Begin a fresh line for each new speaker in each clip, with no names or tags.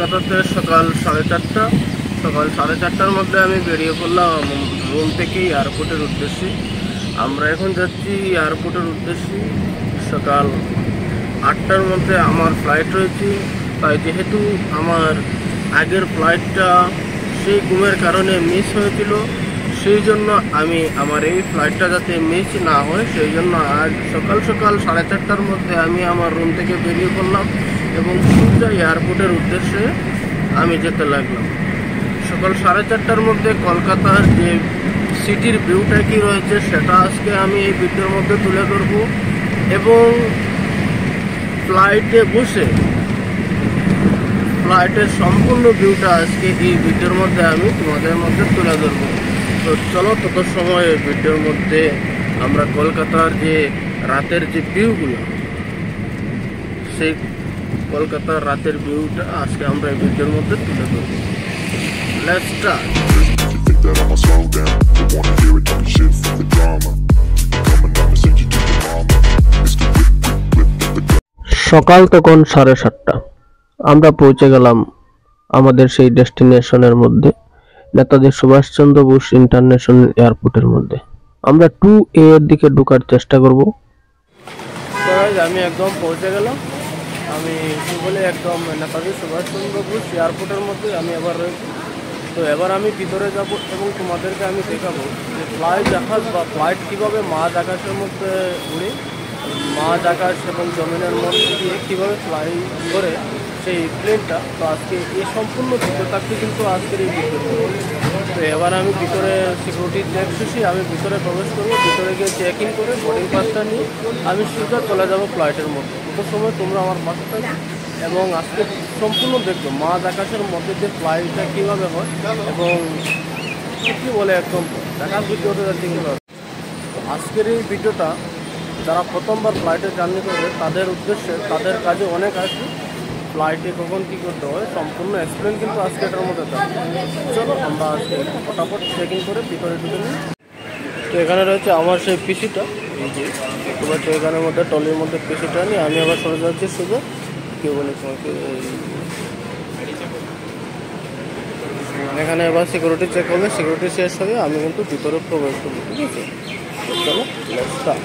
কলকাতাতে সকাল 4:30। সকাল 4:30টার মধ্যে আমি বেরিয়ে পড়লাম রুম থেকে এয়ারপোর্টের উদ্দেশ্যে। আমরা এখন যাচ্ছি এয়ারপোর্টের উদ্দেশ্যে। সকাল 8টার মধ্যে আমার ফ্লাইট রয়েছে, তাই যেহেতু আমার আগের ফ্লাইটটা সেই ঘুমের কারণে মিস হয়েছিল, সেই জন্য আমি আমার এই ফ্লাইটটা যাতে মিস না হয় সেই জন্য আজ সকাল 4:30টার মধ্যে আমি আমার রুম থেকে বেরিয়ে পড়লাম এবং সোজা এয়ারপোর্টের উদ্দেশ্যে আমি যেতে লাগলাম। সকাল 4:30টার মধ্যে কলকাতার যে সিটির ভিউটা কি রয়েছে সেটা আজকে আমি এই ভিডিওর মধ্যে তুলে ধরব এবং ফ্লাইটে বসে ফ্লাইটের সম্পূর্ণ ভিউটা আজকে এই ভিডিওর মধ্যে আমি তোমাদের মধ্যে তুলে ধরবো। তো চলো তত সময় ভিডিওর মধ্যে আমরা কলকাতার যে রাতের যে ভিউগুলো, সেই কলকাতার রাতের ভিউটা আজকে আমরা এই ভিডিওর মধ্যে তুলে ধরবো। Let's start. সকাল তখন 7:30। আমরা পৌঁছে গেলাম আমাদের সেই ডেস্টিনেশনের মধ্যে, নেতাজি সুভাষচন্দ্র বোস ইন্টারন্যাশনাল এয়ারপোর্টের মধ্যে। আমরা 2A এর দিকে ঢোকার চেষ্টা করব। আমি একদম পৌঁছে গেলাম। আমি বলে একদম নেতাজি সুভাষচন্দ্র বোস এয়ারপোর্টের মধ্যে আমি এবার রয়েছি। তো এবার আমি ভিতরে যাব এবং তোমাদেরকে আমি দেখাবো যে ফ্লাই জাহাজ বা ফ্লাইট কীভাবে মাঝ আকাশের মধ্যে উড়ে, মাঝ আকাশ এবং জমিনের মধ্যে দিয়ে কীভাবে ফ্লাই করে সেই প্লেনটা। তো আজকে এই সম্পূর্ণ ভিতর থাকতে কিন্তু আজকের এই ভিডিও। তো এবার আমি ভিতরে সিকিউরিটি চেক শেষে আমি ভিতরে প্রবেশ করবো। ভিতরে গিয়ে চেক ইন করে বোর্ডিং পাসটা নিয়ে আমি সোজা চলে যাবো ফ্লাইটের মধ্যে। তত সময় তোমরা আমার পাশে থাকবে এবং আজকে সম্পূর্ণ দেখবো মাঝ আকাশের মধ্যে যে ফ্লাইটটা কীভাবে হয় এবং কী বলে একদম দেখার ভিডিওটা যাচ্ছে কিন্তু। আজকের এই ভিডিওটা যারা প্রথমবার ফ্লাইটে জার্নি করবে তাদের উদ্দেশ্যে, তাদের কাজে অনেক আসবে। ফ্লাইটে কখন কী করতে হয় সম্পূর্ণ এক্সপ্লেন কিন্তু আজকে এটার মধ্যে থাকবে। চলো আমরা আজকে ফটাফট চেক ইন করে ভিতরে ঢুকে নিই। তো এখানে রয়েছে আমার সেই পিসিটা, এই যে দেখতে পাচ্ছি এখানের মধ্যে টলির মধ্যে পিসিটা নিয়ে আমি আবার সরে যাচ্ছি শুধু কেউ বলে তোমাকে। এখানে এবার সিকিউরিটি চেক হবে, সিকিউরিটি শেষ হয়ে আমি কিন্তু ভিতরে প্রবেশ করবো, ঠিক আছে? চলো লেটস স্টার্ট।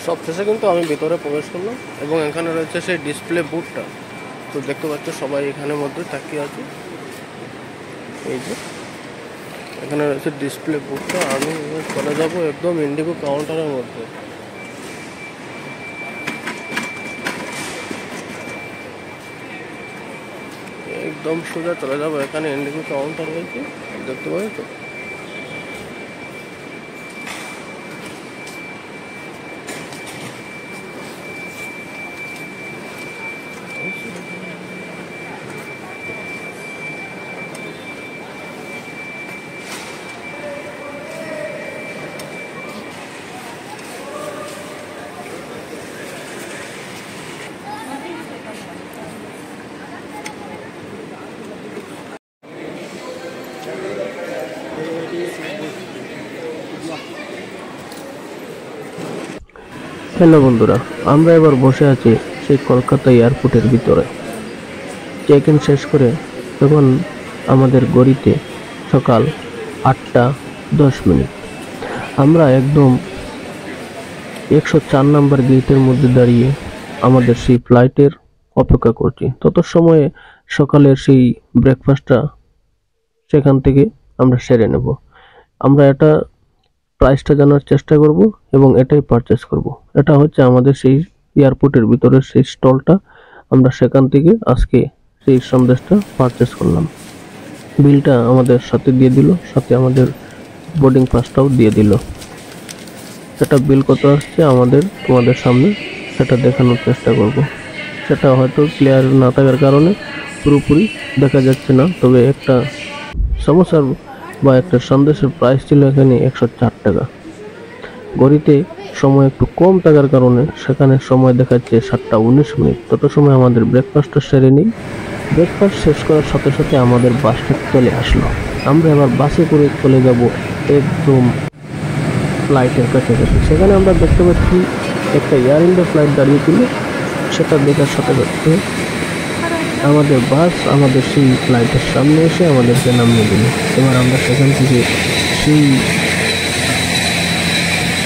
সব শেষে কিন্তু আমি ভিতরে প্রবেশ করলাম এবং এখানে রয়েছে সেই ডিসপ্লে বুথটা। তো দেখতে পাচ্ছ সবাই এখানের মধ্যে তাকিয়ে আছে। এই যে এখানে রয়েছে ডিসপ্লে বুথটা। আমি চলে যাবো একদম ইন্ডিগো কাউন্টারের মধ্যে। একদম সোজা চলে যাবো, এখানে ইন্ডিগো কাউন্টার রয়েছে দেখতে পাচ্ছ তো। হ্যালো বন্ধুরা, আমরা এবার বসে আছি সেই কলকাতা এয়ারপোর্টের ভিতরে। চেক ইন শেষ করে তখন আমাদের ঘড়িতে সকাল 8:10। আমরা একদম 104 নম্বর গেটের মধ্যে দাঁড়িয়ে আমাদের সেই ফ্লাইটের অপেক্ষা করছি। তত সময়ে সকালের সেই ব্রেকফাস্টটা সেখান থেকে আমরা সেরে নেব। আমরা এটা প্রাইসটা জানার চেষ্টা করব এবং এটাই পারচেস করব। এটা হচ্ছে আমাদের সেই এয়ারপোর্টের ভিতরের সেই স্টলটা। আমরা সেখান থেকে আজকে সেই সন্দেশটা পারচেস করলাম। বিলটা আমাদের সাথে দিয়ে দিল, সাথে আমাদের বোর্ডিং পাসটাও দিয়ে দিল। সেটা বিল কত আসছে আমাদের তোমাদের সামনে সেটা দেখানোর চেষ্টা করব। সেটা হয়তো ক্লিয়ার না থাকার কারণে পুরোপুরি দেখা যাচ্ছে না, তবে একটা সমস্যার বা একটা সন্দেশের প্রাইস ছিল এখানে 104 টাকা। ঘড়িতে সময় একটু কম থাকার কারণে সেখানে সময় দেখাচ্ছে 7:19। তত সময় আমাদের ব্রেকফাস্টটা সেরে নিই। ব্রেকফাস্ট শেষ করার সাথে সাথে আমাদের বাসটা চলে আসলো। আমরা এবার বাসে করে চলে যাব একদম ফ্লাইটের কাছাকাছি। সেখানে আমরা দেখতে পাচ্ছি একটা এয়ার ইন্ডিয়া ফ্লাইট দাঁড়িয়ে ছিল। সেটা দেখার সাথে সাথে আমাদের বাস আমাদের সেই ফ্লাইটের সামনে এসে আমাদেরকে নামিয়ে দিল। এবার আমরা সেখান থেকে সেই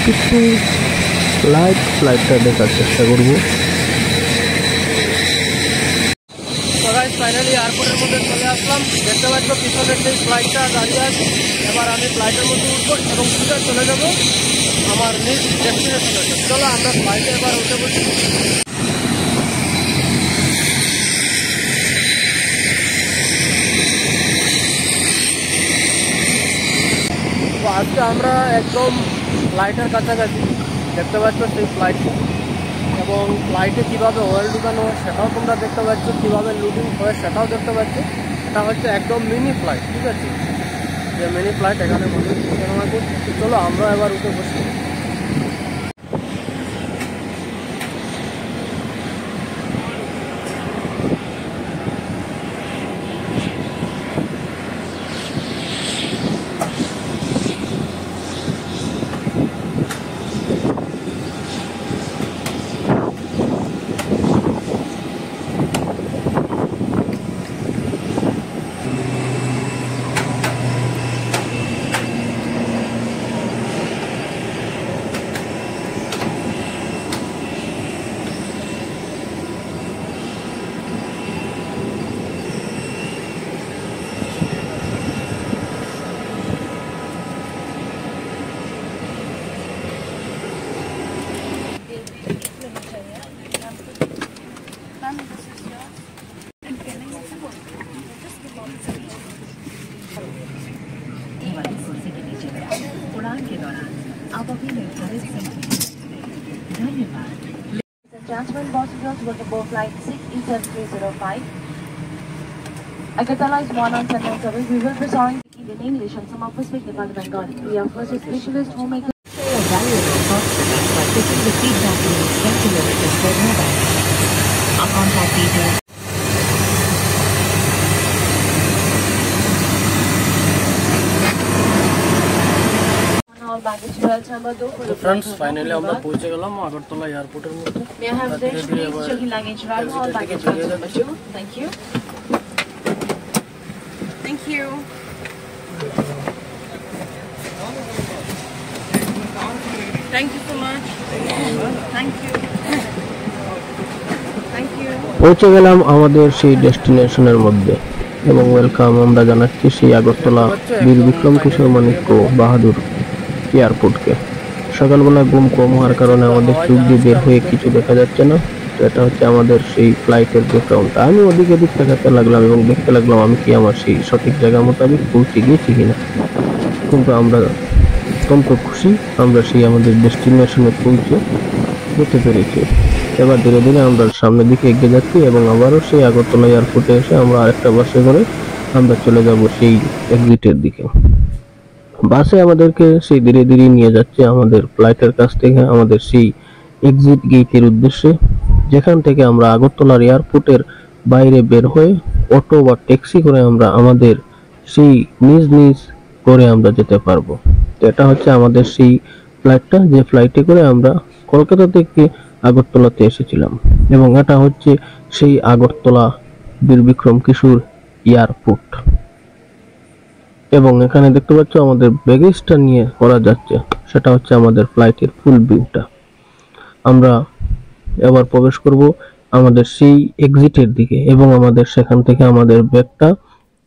কিছু ফ্লাইটটা দেখার চেষ্টা করব। ফাইনালি এয়ারপোর্টের মধ্যে চলে আসলাম। দেখতে পাচ্ছ পিছনের সেই ফ্লাইটটা দাঁড়িয়ে আছে। এবার আমি ফ্লাইটের মধ্যে উঠবো এবং উঠে চলে যাবো আমার নিজ ডেস্টিনেশনে। চলো আমরা ফ্লাইটে এবার উঠে বসি। তো আজকে আমরা একদম ফ্লাইটের কাছাকাছি। দেখতে পাচ্ছ সেই ফ্লাইটটি এবং ফ্লাইটে কীভাবে অয়েল ঢুকানো হয় সেটাও তোমরা দেখতে পাচ্ছ, কীভাবে লুডিং হয় সেটাও দেখতে পাচ্ছ। এটা হচ্ছে একদম মিনি ফ্লাইট, ঠিক আছে? যে মিনি ফ্লাইট এখানে মধ্যে চলো আমরা এবার উঠে বসি।
उड़ान के दौरान आप अपनी निर्धारित संख्या। धन्यवाद। Transfer passengers will board flight 6E7305. Agartala is one on Chennai service. We will be soaring in English and some of us speak Nepali Bengali. We are first specialist homemaker. Share your valuable thoughts with us by clicking the feedback link sent to your registered mobile. Our contact details.
তো friends finally আমরা পৌঁছে গেলাম আগরতলা এয়ারপোর্টের মধ্যে।
May I have the please check in luggage right all baggage number 2. Thank you. Thank you. Thank you so much. Thank you. Thank you.
পৌঁছে গেলাম আমাদের সেই ডেস্টিনেশনের মধ্যে এবং ওয়েলকাম আমরা জানাচ্ছি সেই আগরতলা বীর বিক্রম কিশোর মানিক্য বাহাদুর এয়ারপোর্টকে। সকালবেলা ঘুম কম হওয়ার কারণে আমাদের চোখ দিয়ে বের হয়ে কিছু দেখা যাচ্ছে না। তো এটা হচ্ছে আমাদের সেই ফ্লাইটের ব্যাকগ্রাউন্ডটা। আমি ওদিকে দিক তাকাতে লাগলাম এবং দেখতে লাগলাম আমি কি আমার সেই সঠিক জায়গা মোতাবেক পৌঁছে গিয়েছি কিনা। কিন্তু আমরা অত্যন্ত খুশি, আমরা সেই আমাদের ডেস্টিনেশনে পৌঁছে যেতে পেরেছি। এবার ধীরে ধীরে আমরা সামনের দিকে এগিয়ে যাচ্ছি এবং আবারও সেই আগরতলা এয়ারপোর্টে এসে আমরা আরেকটা বাসে করে আমরা চলে যাব সেই এক্সিটের দিকে। বাসে আমাদেরকে সেই ধীরে ধীরে নিয়ে যাচ্ছে আমাদের ফ্লাইটের কাছ থেকে আমাদের সেই এক্সিট গেটের উদ্দেশ্যে, যেখান থেকে আমরা আগরতলার এয়ারপোর্টের বাইরে বের হয়ে অটো বা ট্যাক্সি করে আমরা আমাদের সেই নিজ নিজ করে আমরা যেতে পারবো। তো এটা হচ্ছে আমাদের সেই ফ্লাইটটা, যে ফ্লাইটে করে আমরা কলকাতা থেকে আগরতলাতে এসেছিলাম এবং এটা হচ্ছে সেই আগরতলা বীর বিক্রম কিশোর এয়ারপোর্ট। এবং এখানে দেখতে পাচ্ছ আমাদের ব্যাগেজটা নিয়ে করা যাচ্ছে, সেটা হচ্ছে আমাদের ফ্লাইটের ফুল ভিউটা। আমরা এবার প্রবেশ করব আমাদের সেই এক্সিটের দিকে এবং আমাদের সেখান থেকে আমাদের ব্যাগটা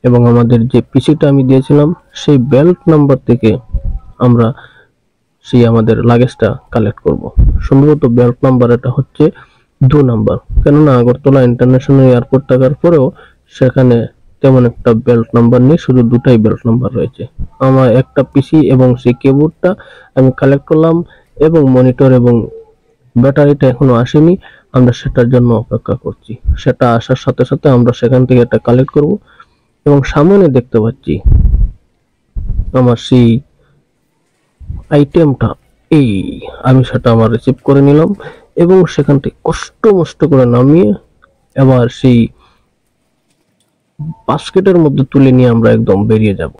এবং আমাদের যে পিসিটা আমি দিয়েছিলাম সেই বেল্ট নাম্বার থেকে আমরা সেই আমাদের লাগেজটা কালেক্ট করব। সম্ভবত বেল্ট নাম্বার এটা হচ্ছে 2 নাম্বার, কেননা আগরতলা ইন্টারন্যাশনাল এয়ারপোর্ট থাকার পরেও সেখানে তেমন একটা বেল্ট নাম্বার নেই, শুধু 2টাই বেল্ট নাম্বার রয়েছে। আমার একটা পিসি এবং সেই কিবোর্ডটা আমি কালেক্ট করলাম এবং মনিটর এবং ব্যাটারিটা এখনো আসেনি, আমরা সেটার জন্য অপেক্ষা করছি। সেটা আসার সাথে সাথে আমরা সেখান থেকে এটা কালেক্ট করব এবং সামনে দেখতে পাচ্ছি আমার সেই আইটেমটা, এই আমি সেটা আমার রিসিভ করে নিলাম এবং সেখান থেকে কষ্ট মষ্ট করে নামিয়ে এবার সেই বাস্কেটের মধ্যে তুলে নিয়ে আমরা একদম বেরিয়ে যাব।